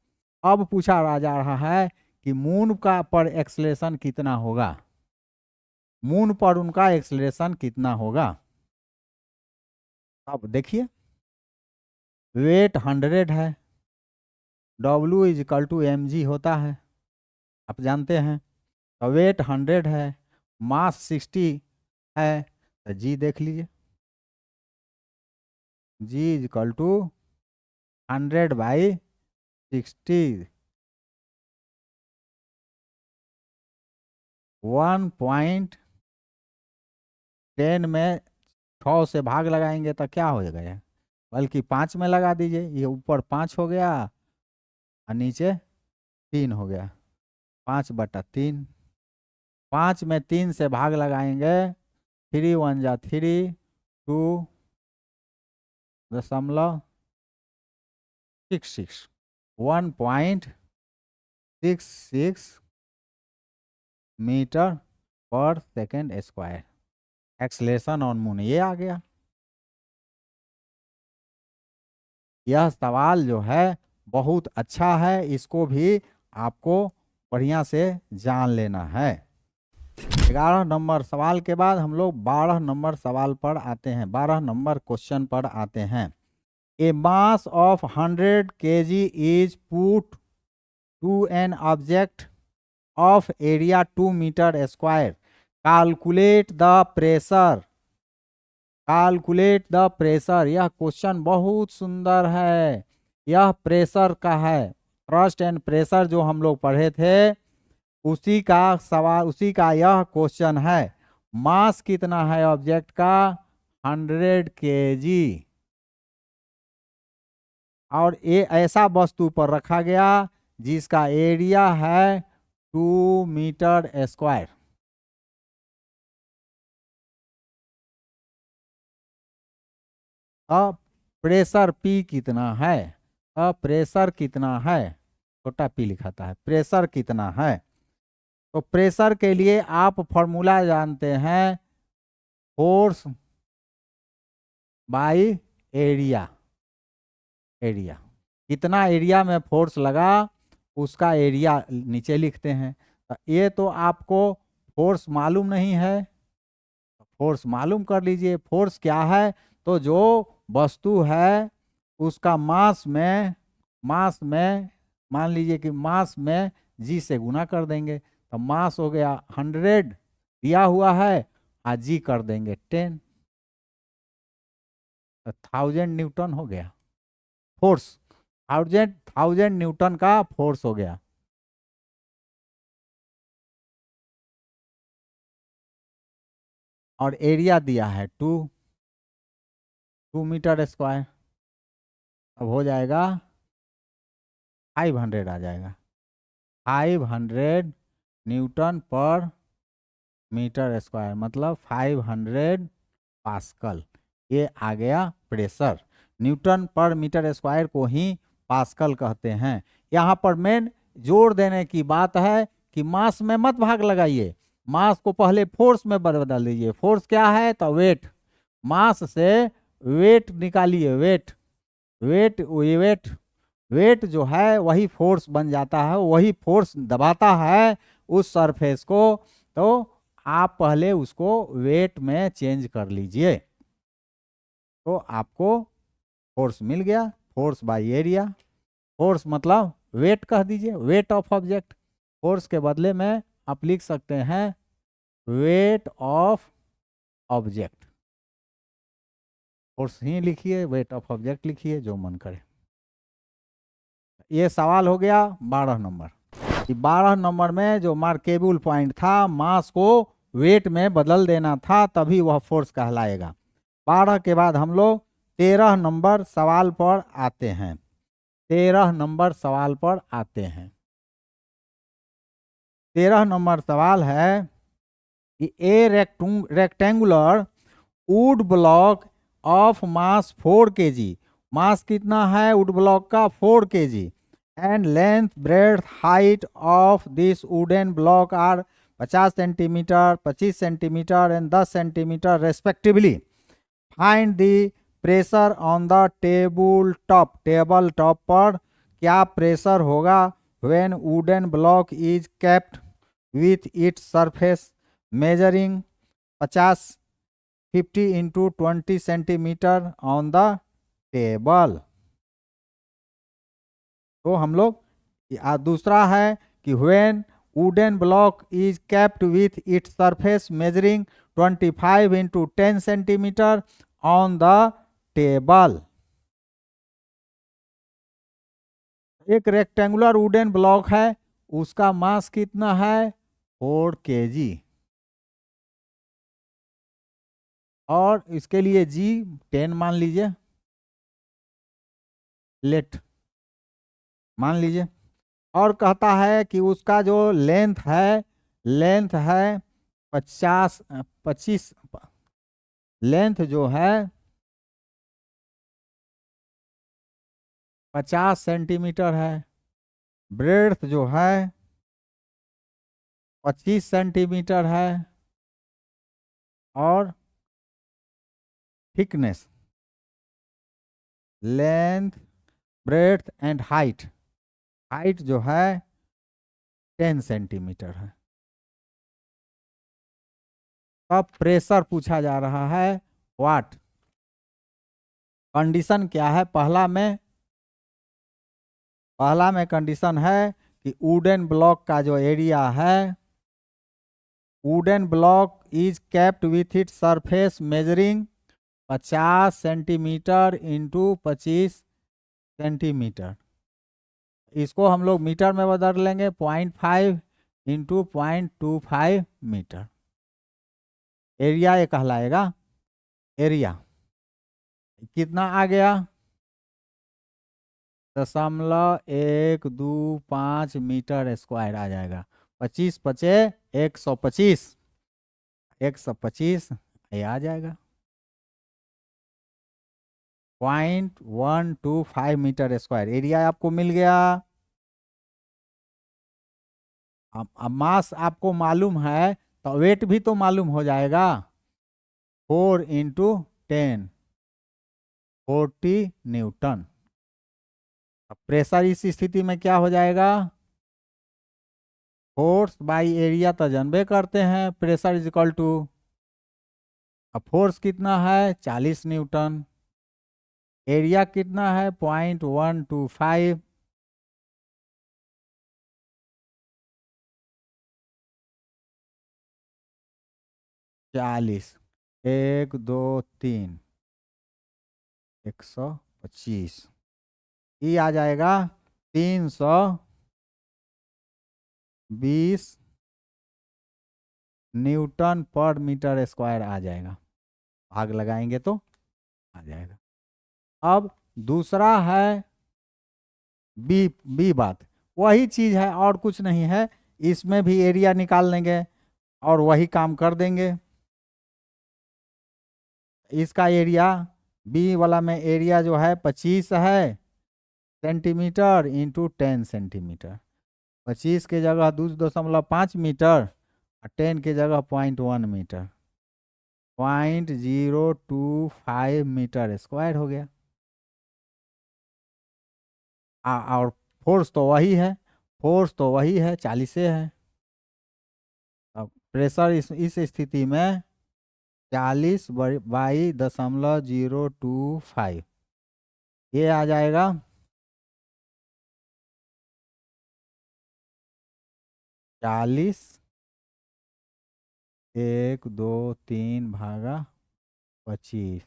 अब पूछा जा रहा है कि मून का पर एक्सलेशन कितना होगा, मून पर उनका एक्सलेशन कितना होगा। अब देखिए, वेट 100 है, W = mg होता है, आप जानते हैं। तो वेट 100 है, मास 60 है, तो जी देख लीजिए, G = 100/60, 1.10 में 6 से भाग लगाएंगे तो क्या हो जाएगा, बल्कि 5 में लगा दीजिए, ये ऊपर 5 हो गया और नीचे 3 हो गया, 5/3। 5 में 3 से भाग लगाएंगे, 3 × 1 = 3, 2.66, 1.66 metre per second square acceleration on moon, ये आ गया। यह सवाल जो है बहुत अच्छा है, इसको भी आपको बढ़िया से जान लेना है। 11 नंबर सवाल के बाद हम लोग 12 नंबर सवाल पर आते हैं, 12 नंबर क्वेश्चन पर आते हैं। A mass of 100 kg is put to an object of area 2 metre square, calculate the pressure, calculate the pressure. यह क्वेश्चन बहुत सुंदर है, यह प्रेशर का है, थ्रस्ट एंड प्रेशर जो हम लोग पढ़े थे उसी का सवाल, उसी का यह क्वेश्चन है। मास कितना है ऑब्जेक्ट का, 100 kg, और ये ऐसा वस्तु पर रखा गया जिसका एरिया है 2 मीटर स्क्वायर। अब प्रेशर P कितना है, अब प्रेशर कितना है, छोटा p लिखा था, प्रेशर कितना है। तो प्रेशर के लिए आप फॉर्मूला जानते हैं, फोर्स बाय एरिया, एरिया कितना एरिया में फोर्स लगा उसका एरिया नीचे लिखते हैं। तो ये तो आपको फोर्स मालूम नहीं है, फोर्स मालूम कर लीजिए। फोर्स क्या है, तो जो वस्तु है उसका मास में मान लीजिए कि मास में जी से गुना कर देंगे, तो मास हो गया 100 दिया हुआ है, और जी कर देंगे 10, तो 1000 न्यूटन हो गया फोर्स, 1000 न्यूटन का फोर्स हो गया। और एरिया दिया है 2 मीटर स्क्वायर, अब हो जाएगा 500 आ जाएगा, 500 न्यूटन पर मीटर स्क्वायर, मतलब 500 पास्कल। ये आ गया प्रेशर, न्यूटन पर मीटर स्क्वायर को ही पास्कल कहते हैं। यहाँ पर मेन जोर देने की बात है कि मास में मत भाग लगाइए, मास को पहले फोर्स में बदल दीजिए। फोर्स क्या है, तो वेट, मास से वेट निकालिए, वेट वेट वेट वेट जो है वही फोर्स बन जाता है, वही फोर्स दबाता है उस सरफेस को, तो आप पहले उसको वेट में चेंज कर लीजिए, तो आपको फोर्स मिल गया। फोर्स बाय एरिया, फोर्स मतलब वेट कह दीजिए, वेट ऑफ ऑब्जेक्ट। फोर्स के बदले में आप लिख सकते हैं वेट ऑफ ऑब्जेक्ट, फोर्स ही लिखिए, वेट ऑफ ऑब्जेक्ट लिखिए, जो मन करे। ये सवाल हो गया 12 नंबर। 12 नंबर में जो मार्केबल पॉइंट था, मास को वेट में बदल देना था, तभी वह फोर्स कहलाएगा। 12 के बाद हम लोग 13 नंबर सवाल पर आते हैं। 13 नंबर सवाल पर आते हैं। 13 नंबर सवाल है कि a rectangular wood block of mass 4 kg, mass कितना है वुड ब्लॉक का 4 kg, and length breadth height of this wooden block are 50 centimetre, 25 centimetre and 10 centimetre respectively. Find the pressure on the table top, table top पर क्या प्रेशर होगा when wooden block is kept with its surface measuring 50 into 20 centimetre on the table. तो हम लोग दूसरा है कि when wooden block is kept with its surface measuring 25 into 10 centimetre on the table. एक रेक्टेंगुलर वुडन ब्लॉक है, उसका मास कितना है 4 kg, और इसके लिए जी 10 मान लीजिए, लेट मान लीजिए। और कहता है कि उसका जो लेंथ है 25, लेंथ जो है 50 सेंटीमीटर है, ब्रेड्थ जो है 25 सेंटीमीटर है, और thickness, length breadth and height, height जो है 10 सेंटीमीटर है। अब प्रेशर पूछा जा रहा है, व्हाट, कंडीशन क्या है। पहला में कंडीशन है कि वुडन ब्लॉक का जो एरिया है, wooden block is kept with it surface measuring 50 centimetre into 25 centimetre. इसको हम लोग मीटर में बदल लेंगे, 0.5 इंटू 0.25 मीटर। एरिया ये कहलाएगा। एरिया कितना आ गया 0.125 मीटर स्क्वायर आ जाएगा। 25 पचे 125, 125 ये आ जाएगा। 0.125 मीटर स्क्वायर एरिया आपको मिल गया। अब मास आपको मालूम है तो वेट भी तो मालूम हो जाएगा। 4 इंटू 10 40 न्यूटन। अब प्रेशर इस स्थिति में क्या हो जाएगा, फोर्स बाई एरिया तो जानबे करते हैं, प्रेशर इज इक्वल टू, अब फोर्स कितना है 40 न्यूटन, एरिया कितना है 0.125, चालीस, 1 2 3 125, ये आ जाएगा 320 न्यूटन पर मीटर स्क्वायर आ जाएगा। भाग लगाएंगे तो आ जाएगा। अब दूसरा है बी बात, वही चीज है और कुछ नहीं है, इसमें भी एरिया निकाल लेंगे और वही काम कर देंगे। इसका एरिया बी वाला में एरिया जो है 25 है सेंटीमीटर इंटू 10 सेंटीमीटर। 25 के जगह 2.5 मीटर और 10 के जगह 0.1 मीटर, 0.025 मीटर स्क्वायर हो गया। और फोर्स तो वही है, फोर्स तो वही है 40 से है। अब प्रेशर इस स्थिति में 40 बाई 0.025 ये आ जाएगा 40 1 2 3 भागा 25,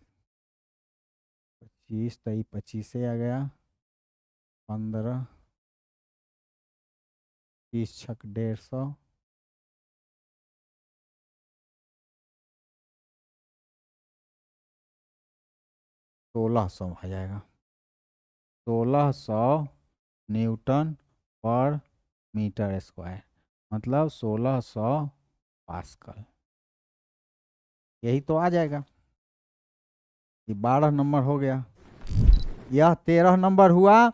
25 तो 25 से आ गया, 15, 30 छक 150, 1600 आ जाएगा। 1600 न्यूटन पर मीटर स्क्वायर, मतलब 1600 पास्कल, यही तो आ जाएगा। ये 12 नंबर हो गया, यह 13 नंबर हुआ।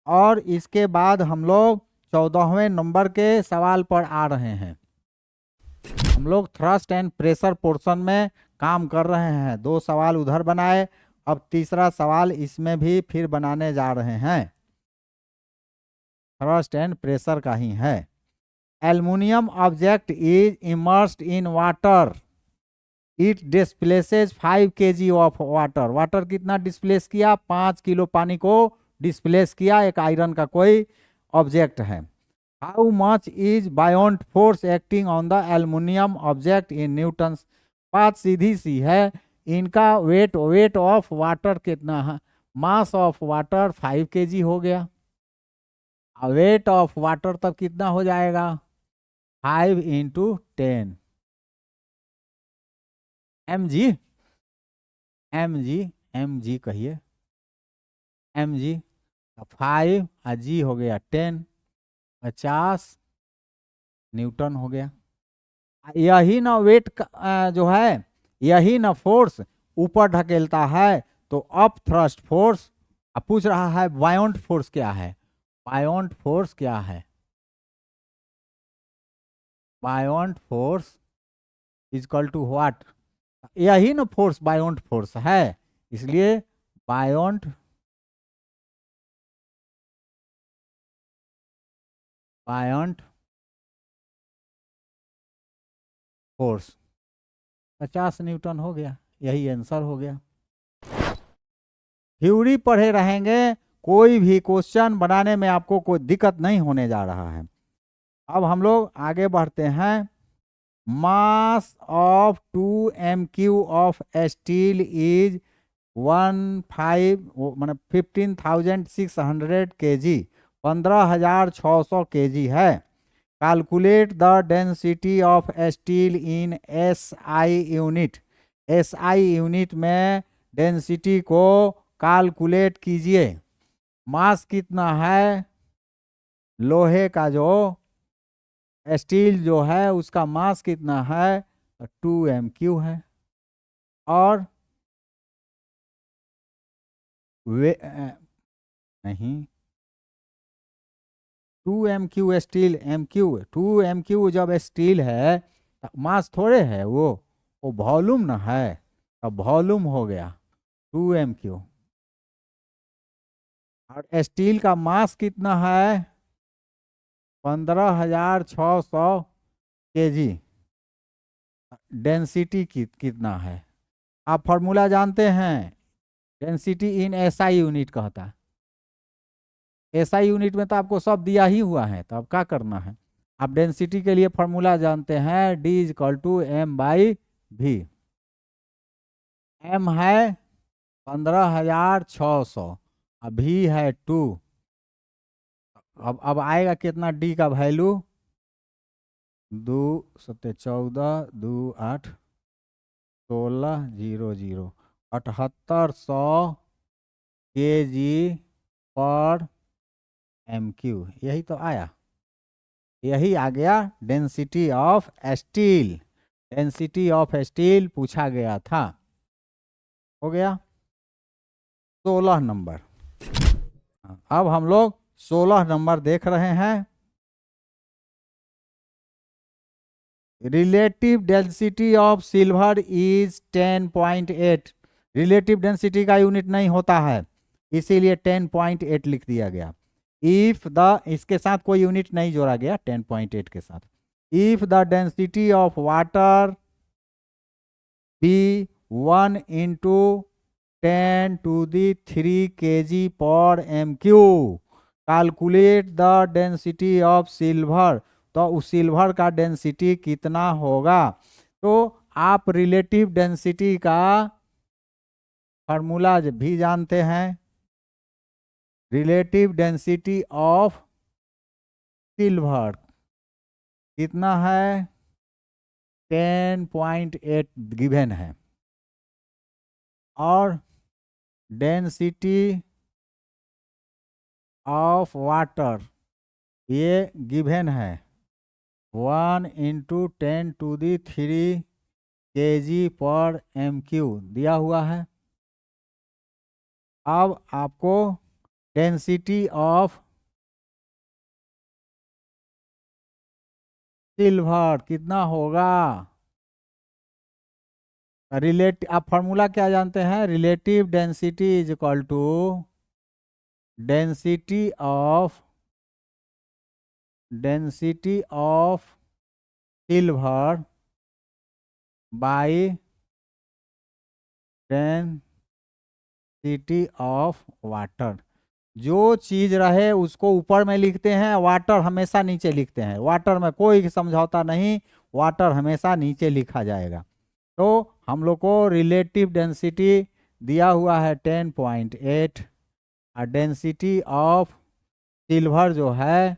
और इसके बाद हम लोग 14वें नंबर के सवाल पर आ रहे हैं। हम लोग थ्रस्ट एंड प्रेशर पोर्शन में काम कर रहे हैं। 2 सवाल उधर बनाए, अब तीसरा सवाल इसमें भी फिर बनाने जा रहे हैं, थ्रस्ट एंड प्रेशर का ही है। Aluminium object is immersed in water, it displaces 5 kg of water. Water कितना डिस्प्लेस किया? 5 किलो पानी को डिस्प्लेस किया, एक आयरन का कोई ऑब्जेक्ट है। How much is बायोंट force acting on the aluminium object in newton. बात सीधी सी है, इनका वेट ऑफ वाटर कितना है? मास ऑफ वाटर 5 kg हो गया, वेट ऑफ वाटर तब कितना हो जाएगा? 5 × 10 mg, mg कहिए, mg 5 और g हो गया 10, 50 न्यूटन हो गया। यही ना वेट जो है, यही ना फोर्स ऊपर ढकेलता है, तो अप थ्रस्ट फोर्स। अब पूछ रहा है बायोंट फोर्स क्या है? बायोंट फोर्स क्या है? Buoyant force is equal to what? यही ना फोर्स बायोंट फोर्स है, इसलिए बायोंट फोर्स 50 न्यूटन हो गया, यही आंसर हो गया। थ्योरी पढ़े रहेंगे, कोई भी क्वेश्चन बनाने में आपको कोई दिक्कत नहीं होने जा रहा है। अब हम लोग आगे बढ़ते हैं। Mass of 2 MQ of steel is 15,600 kg, 15,600 kg है। Calculate the density of steel in SI unit. SI unit में डेंसिटी को कैलकुलेट कीजिए। मास कितना है? लोहे का जो स्टील जो है उसका मास कितना है? 2 MQ है। और नहीं, 2 MQ स्टील, MQ 2 MQ जब स्टील है तो मास थोड़े है, वो वॉल्यूम ना है, अब वॉल्यूम हो गया 2 MQ। और स्टील का मास कितना है? 15,600 kg। डेंसिटी कितना है? आप फॉर्मूला जानते हैं, डेंसिटी इन SI यूनिट कहता है। SI यूनिट में तो आपको सब दिया ही हुआ है, तो अब क्या करना है? आप डेंसिटी के लिए फॉर्मूला जानते हैं, D = m/v। m है 15,600, v है 2। अब आएगा कितना D का वैल्यू? 2 7 14 2 8 16 00 7800 kg पर MQ, यही तो आया, यही आ गया density of steel. Density of steel पूछा गया था। हो गया 16 नंबर। अब हम लोग 16 नंबर देख रहे हैं। Relative density of silver is 10.8। Relative density का यूनिट नहीं होता है, इसीलिए 10.8 लिख दिया गया। इफ द, इसके साथ कोई यूनिट नहीं जोड़ा गया 10.8 के साथ। If the density of water be 1 × 10⁻³ kg per MQ, calculate the density of silver. तो उस सिल्वर का डेंसिटी कितना होगा? तो आप रिलेटिव डेंसिटी का फार्मूला भी जानते हैं। रिलेटिव डेंसिटी ऑफ सिल्वर कितना है, 10.8 गिवन है, और डेंसिटी ऑफ वाटर ये गिवन है 1 × 10⁻³ kg/m³ दिया हुआ है। अब आपको डेंसिटी ऑफ सिल्वर कितना होगा, आप फॉर्मूला क्या जानते हैं, relative density is equal to density of silver by density of water. जो चीज रहे उसको ऊपर में लिखते हैं, वाटर हमेशा नीचे लिखते हैं। वाटर में कोई समझौता नहीं, वाटर हमेशा नीचे लिखा जाएगा। तो हम लोग को रिलेटिव डेंसिटी दिया हुआ है 10.8 और डेंसिटी ऑफ सिल्वर जो है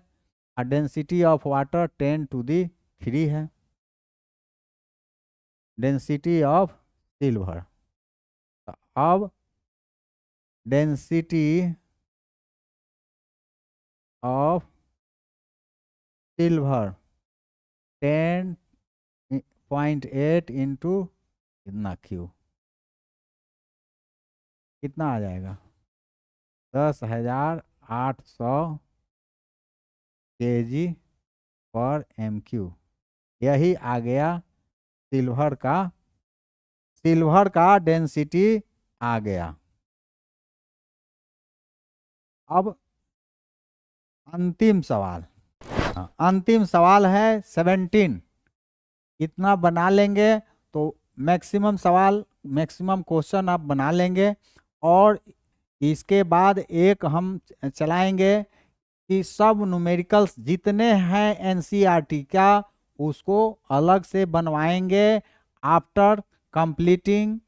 और डेंसिटी ऑफ वाटर 10⁻³ है। डेंसिटी ऑफ सिल्वर, अब डेंसिटी ऑफ सिल्वर 10.8 इंटू कितना क्यू, कितना आ जाएगा 10,800 kg/m³। यही आ गया सिल्वर का डेंसिटी आ गया। अब अंतिम सवाल, अंतिम सवाल है 17। इतना बना लेंगे तो मैक्सिमम क्वेश्चन आप बना लेंगे। और इसके बाद एक हम चलाएंगे कि सब न्यूमेरिकल्स जितने हैं एनसीईआरटी का उसको अलग से बनवाएंगे after completing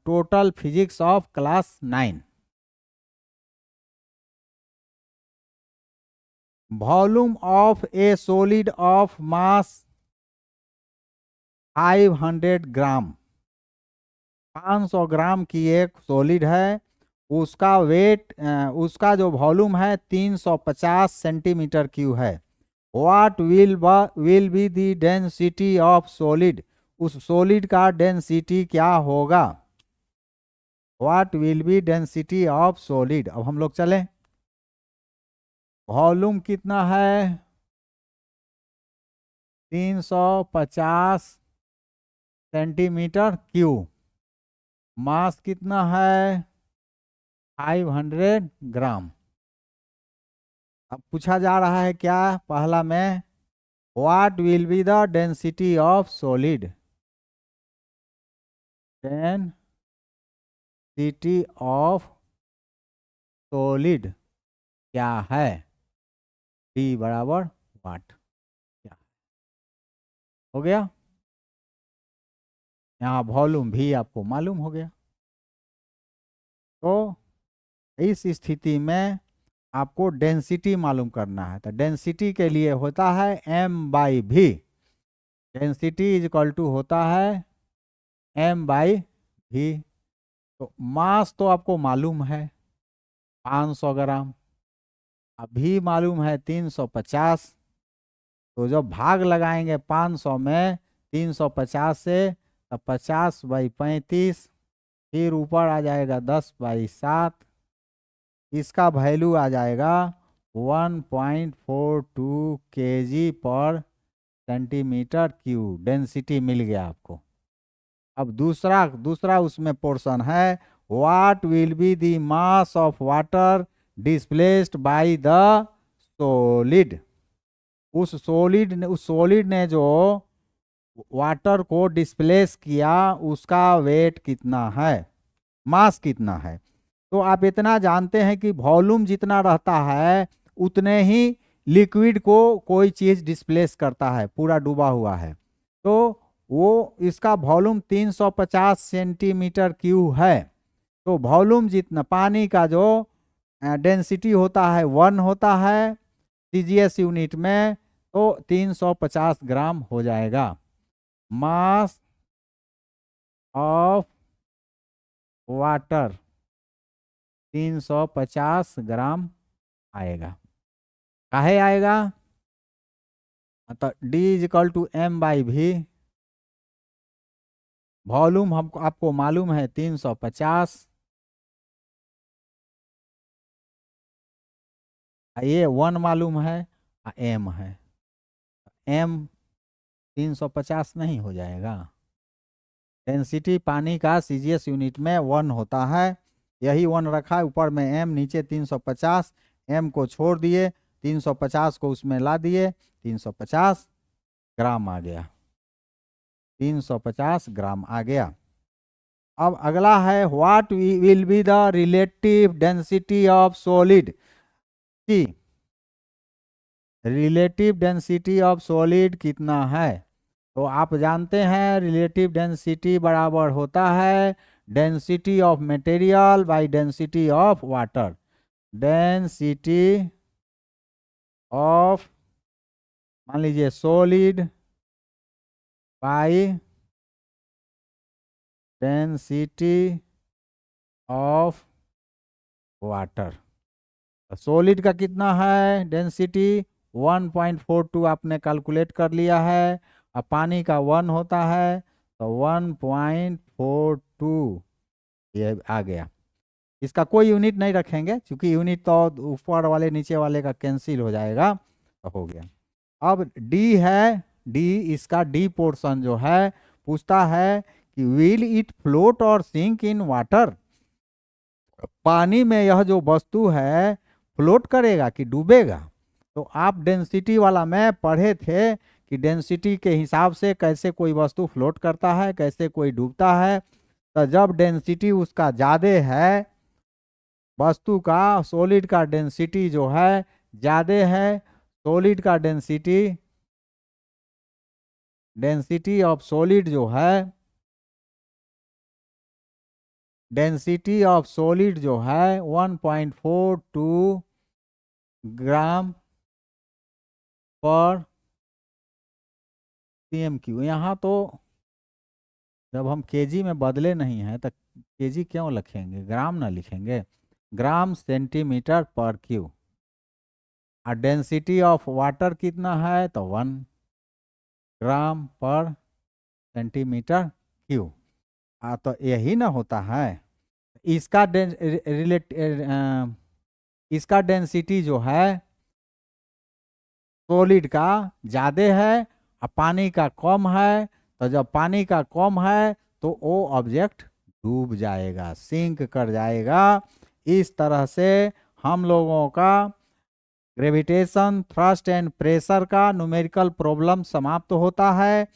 total physics of class 9। Volume of A solid of mass 500 ग्राम, 500 ग्राम की एक सॉलिड है, उसका वेट उसका जो वॉल्यूम है 350 सेंटीमीटर क्यूब है। What will be the density of solid, उस सॉलिड का डेंसिटी क्या होगा। What will be density of solid. अब हम लोग चलें, वॉल्यूम कितना है 350 सेंटीमीटर क्यूब, मास कितना है 500 ग्राम। अब पूछा जा रहा है क्या, पहला में what will be the density of solid, density of solid क्या है, डी बराबर वाट, क्या हो गया। यहाँ वॉल्यूम भी आपको मालूम हो गया। तो इस स्थिति में आपको डेंसिटी मालूम करना है। तो डेंसिटी के लिए होता है m/v, density is equal to होता है m/v। तो मास तो आपको मालूम है 500 ग्राम, अभी मालूम है 350। तो जब भाग लगाएंगे 500 में 350 से, तो 50/35, फिर ऊपर आ जाएगा 10/7, इसका वैल्यू आ जाएगा 1.42 kg/cm³। डेंसिटी मिल गया आपको। अब दूसरा उसमें पोर्शन है, what will be the mass of water displaced by the solid. उस सॉलिड ने जो वाटर को डिस्प्लेस किया उसका वेट कितना है, मास कितना है। तो आप इतना जानते हैं कि वॉल्यूम जितना रहता है उतने ही लिक्विड को कोई चीज़ डिस्प्लेस करता है, पूरा डूबा हुआ है। तो वो इसका वॉल्यूम 350 सेंटीमीटर क्यूब है। तो वॉल्यूम जितना पानी का जो डेंसिटी होता है 1 होता है सीजीएस यूनिट में, तो 350 ग्राम हो जाएगा। मास ऑफ वाटर 350 ग्राम आएगा। काहे आएगा? तो D is equal to m/v। Volume हमको आपको मालूम है 350, ये 1 मालूम है, m है, m 350 नहीं हो जाएगा। डेंसिटी पानी का सीजीएस यूनिट में 1 होता है, यही 1 रखा है, ऊपर में m, नीचे 350, m को छोड़ दिए, 350 को उसमें ला दिए, 350 ग्राम आ गया, 350 ग्राम आ गया। अब अगला है what will be the relative density of solid. की रिलेटिव डेंसिटी ऑफ सॉलिड कितना है? तो आप जानते हैं रिलेटिव डेंसिटी बराबर होता है density of material by density of water. Density of मान लीजिए solid by density of water. Solid का कितना है डेंसिटी? 1.42 आपने कैलकुलेट कर लिया है, अब पानी का 1 होता है तो 1.42 ये आ गया। इसका कोई यूनिट नहीं रखेंगे क्योंकि यूनिट तो ऊपर वाले नीचे वाले का कैंसिल हो जाएगा, तो हो गया। अब डी है, डी इसका डी पोर्शन जो है पूछता है कि विल इट फ्लोट और सिंक इन वाटर। पानी में यह जो वस्तु है फ्लोट करेगा कि डूबेगा? तो आप डेंसिटी वाला में पढ़े थे कि डेंसिटी के हिसाब से कैसे कोई वस्तु फ्लोट करता है, कैसे कोई डूबता है। तो जब डेंसिटी उसका ज़्यादा है, वस्तु का सॉलिड का डेंसिटी जो है ज़्यादा है, सॉलिड का डेंसिटी ऑफ सॉलिड जो है, डेंसिटी ऑफ सॉलिड जो है 1.42 ग्राम पर cm3। यहाँ तो जब हम केजी में बदले नहीं हैं तो केजी क्यों लिखेंगे, ग्राम ना लिखेंगे, ग्राम सेंटीमीटर पर क्यूब। और डेंसिटी ऑफ वाटर कितना है? तो 1 ग्राम पर सेंटीमीटर क्यूब। तो यही ना होता है। इसका इसका डेंसिटी जो है सॉलिड का ज़्यादा है और पानी का कम है, तो जब पानी का कम है तो वो ऑब्जेक्ट डूब जाएगा, सिंक कर जाएगा। इस तरह से हम लोगों का ग्रेविटेशन, थ्रस्ट एंड प्रेशर का न्यूमेरिकल प्रॉब्लम समाप्त होता है।